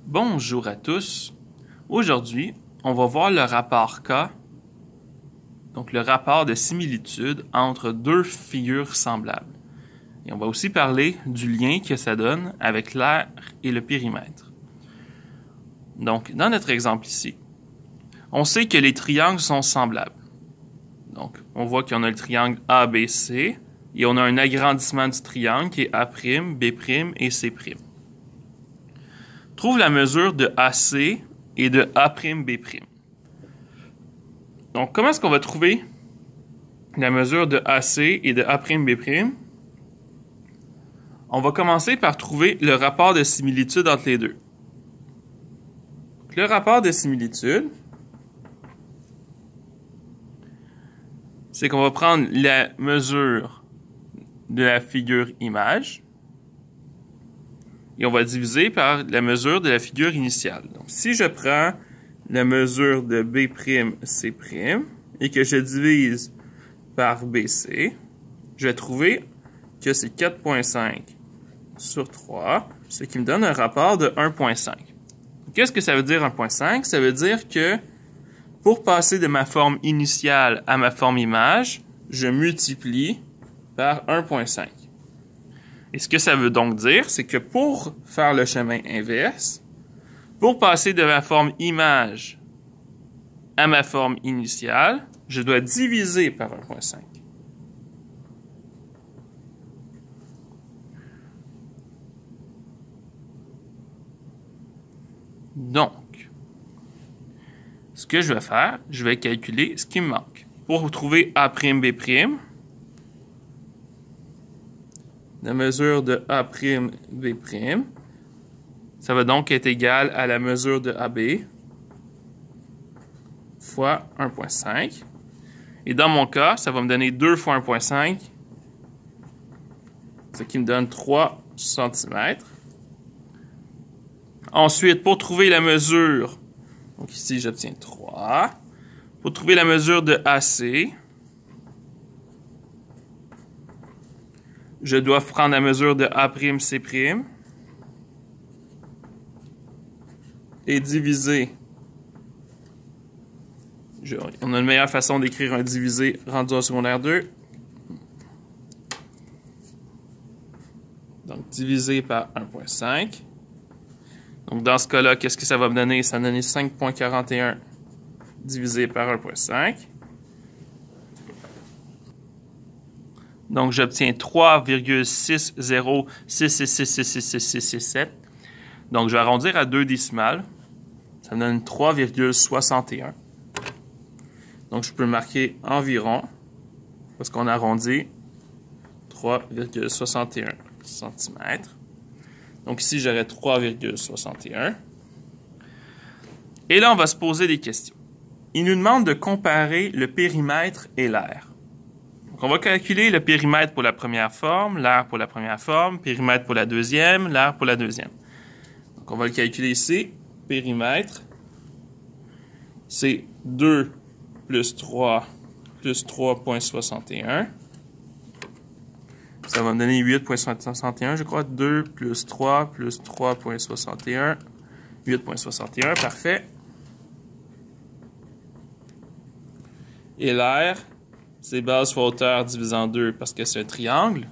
Bonjour à tous. Aujourd'hui, on va voir le rapport K, donc le rapport de similitude entre deux figures semblables. Et on va aussi parler du lien que ça donne avec l'aire et le périmètre. Donc, dans notre exemple ici, on sait que les triangles sont semblables. Donc, on voit qu'on a le triangle ABC et on a un agrandissement du triangle qui est A', B' et C'. Trouve la mesure de AC et de A'B'. Donc, comment est-ce qu'on va trouver la mesure de AC et de A'B'? On va commencer par trouver le rapport de similitude entre les deux. Le rapport de similitude, c'est qu'on va prendre la mesure de la figure image et on va diviser par la mesure de la figure initiale. Donc, si je prends la mesure de B'C' et que je divise par BC, je vais trouver que c'est 4,5 sur 3, ce qui me donne un rapport de 1,5. Qu'est-ce que ça veut dire 1,5? Ça veut dire que pour passer de ma forme initiale à ma forme image, je multiplie par 1,5. Et ce que ça veut donc dire, c'est que pour faire le chemin inverse, pour passer de ma forme image à ma forme initiale, je dois diviser par 1,5. Donc, ce que je vais faire, je vais calculer ce qui me manque. Pour trouver A'B', la mesure de A'B', ça va donc être égal à la mesure de AB fois 1,5. Et dans mon cas, ça va me donner 2 fois 1,5, ce qui me donne 3 cm. Ensuite, pour trouver la mesure, donc ici j'obtiens 3. Pour trouver la mesure de AC, je dois prendre la mesure de A'C' et diviser. On a une meilleure façon d'écrire un divisé rendu en secondaire 2. Donc, divisé par 1,5. Donc, dans ce cas-là, qu'est-ce que ça va me donner? Ça va me donner 5,41 divisé par 1,5. Donc, j'obtiens 3,60666667. Donc, je vais arrondir à 2 décimales. Ça me donne 3,61. Donc, je peux marquer environ, parce qu'on arrondit 3,61 cm. Donc, ici, j'aurai 3,61. Et là, on va se poser des questions. Il nous demande de comparer le périmètre et l'aire. Donc, on va calculer le périmètre pour la première forme, l'aire pour la première forme, périmètre pour la deuxième, l'aire pour la deuxième. Donc, on va le calculer ici. Périmètre, c'est 2 plus 3 plus 3,61. Ça va me donner 8,61, je crois. 2 plus 3 plus 3,61. 8,61, parfait. Et l'aire, c'est base fois hauteur divisé en 2 parce que c'est un triangle.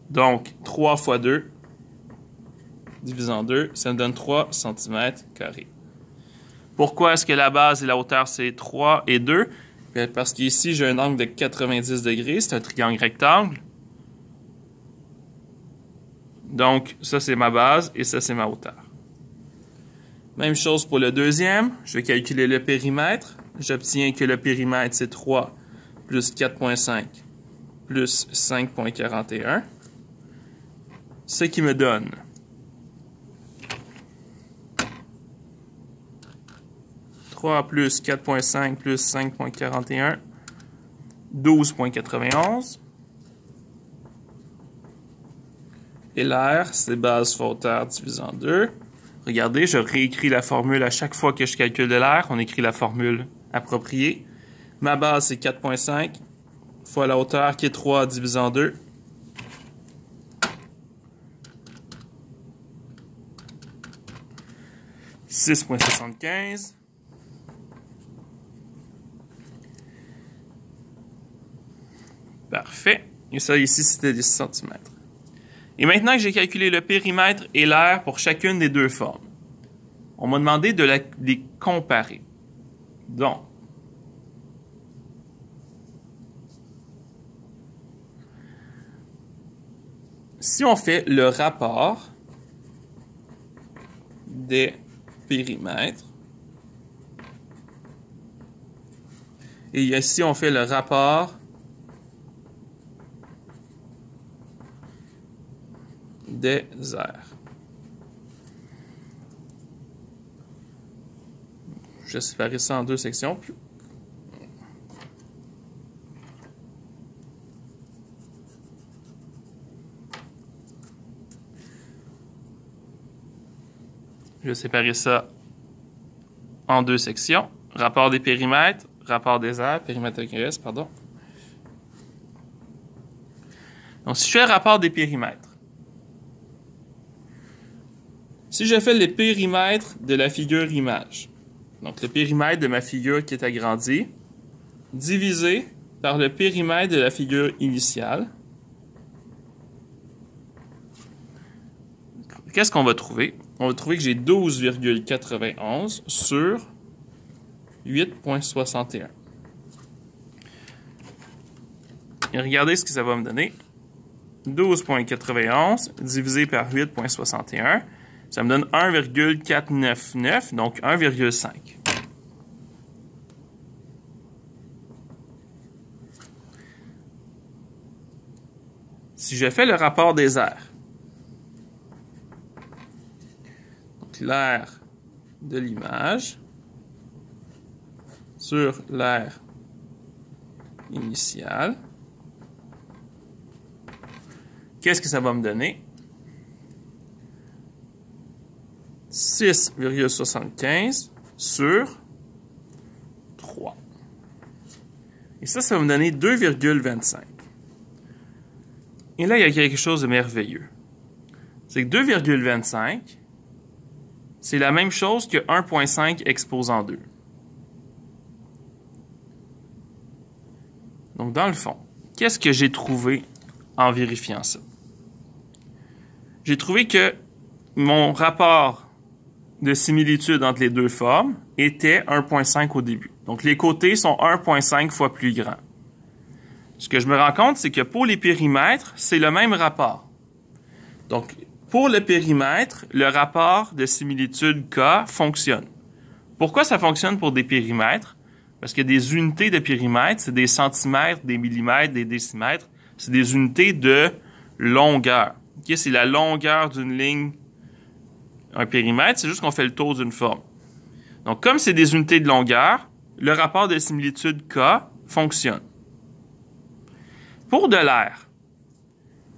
Donc, 3 fois 2 divisé en 2, ça me donne 3 cm². Pourquoi est-ce que la base et la hauteur, c'est 3 et 2? Parce qu'ici, j'ai un angle de 90 degrés. C'est un triangle rectangle. Donc, ça, c'est ma base et ça, c'est ma hauteur. Même chose pour le deuxième. Je vais calculer le périmètre. J'obtiens que le périmètre, c'est 3 plus 4,5 plus 5,41. Ce qui me donne 3 plus 4,5 plus 5,41, 12,91. Et l'aire, c'est base fois hauteur divisé en 2. Regardez, je réécris la formule à chaque fois que je calcule de l'aire. On écrit la formule appropriée. Ma base, c'est 4,5 fois la hauteur qui est 3 divisé en 2. 6,75. Parfait. Et ça, ici, c'était 10 cm. Et maintenant que j'ai calculé le périmètre et l'aire pour chacune des deux formes, on m'a demandé de les comparer. Donc, si on fait le rapport des périmètres, et ici on fait le rapport des aires. Je vais séparer ça en deux sections. Je vais séparer ça en deux sections. Rapport des périmètres, rapport des aires, périmètre AQS, pardon. Donc, si je fais le rapport des périmètres, si je fais les périmètres de la figure image, donc le périmètre de ma figure qui est agrandie, divisé par le périmètre de la figure initiale, qu'est-ce qu'on va trouver? On va trouver que j'ai 12,91 sur 8,61. Et regardez ce que ça va me donner. 12,91 divisé par 8,61, ça me donne 1,499, donc 1,5. Si je fais le rapport des aires, donc l'aire de l'image sur l'aire initiale, qu'est-ce que ça va me donner? 6,75 sur 3. Et ça va me donner 2,25. Et là, il y a quelque chose de merveilleux. C'est que 2,25, c'est la même chose que 1,5 exposant 2. Donc, dans le fond, qu'est-ce que j'ai trouvé en vérifiant ça? J'ai trouvé que mon rapport de similitude entre les deux formes était 1,5 au début. Donc, les côtés sont 1,5 fois plus grands. Ce que je me rends compte, c'est que pour les périmètres, c'est le même rapport. Donc, pour le périmètre, le rapport de similitude K fonctionne. Pourquoi ça fonctionne pour des périmètres? Parce que des unités de périmètre, c'est des centimètres, des millimètres, des décimètres. C'est des unités de longueur. Okay? C'est la longueur d'une ligne. Un périmètre, c'est juste qu'on fait le tour d'une forme. Donc, comme c'est des unités de longueur, le rapport de similitude K fonctionne. Pour de l'aire,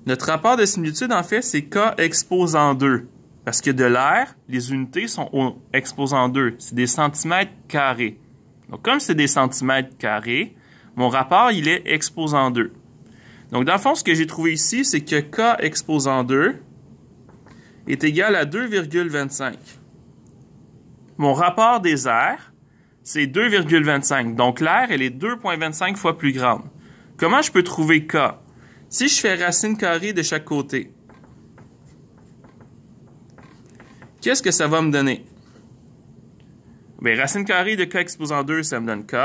notre rapport de similitude, en fait, c'est K exposant 2. Parce que de l'aire, les unités sont exposant 2. C'est des centimètres carrés. Donc, comme c'est des centimètres carrés, mon rapport, il est exposant 2. Donc, dans le fond, ce que j'ai trouvé ici, c'est que K exposant 2 est égal à 2,25. Mon rapport des aires, c'est 2,25. Donc, l'aire, elle est 2,25 fois plus grande. Comment je peux trouver K? Si je fais racine carrée de chaque côté, qu'est-ce que ça va me donner? Bien, racine carrée de K exposant 2, ça me donne K.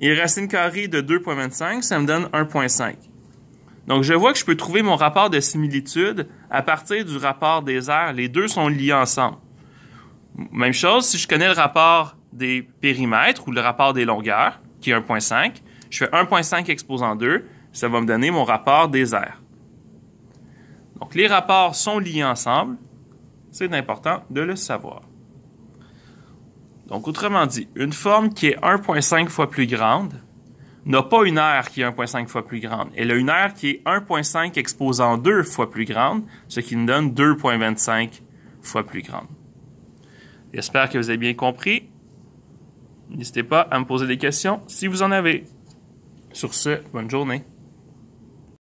Et racine carrée de 2,25, ça me donne 1,5. Donc, je vois que je peux trouver mon rapport de similitude à partir du rapport des aires. Les deux sont liés ensemble. Même chose, si je connais le rapport des périmètres ou le rapport des longueurs, qui est 1,5, je fais 1,5 exposant 2, ça va me donner mon rapport des aires. Donc, les rapports sont liés ensemble. C'est important de le savoir. Donc, autrement dit, une forme qui est 1,5 fois plus grande n'a pas une aire qui est 1,5 fois plus grande. Elle a une aire qui est 1,5 exposant 2 fois plus grande, ce qui nous donne 2,25 fois plus grande. J'espère que vous avez bien compris. N'hésitez pas à me poser des questions si vous en avez. Sur ce, bonne journée.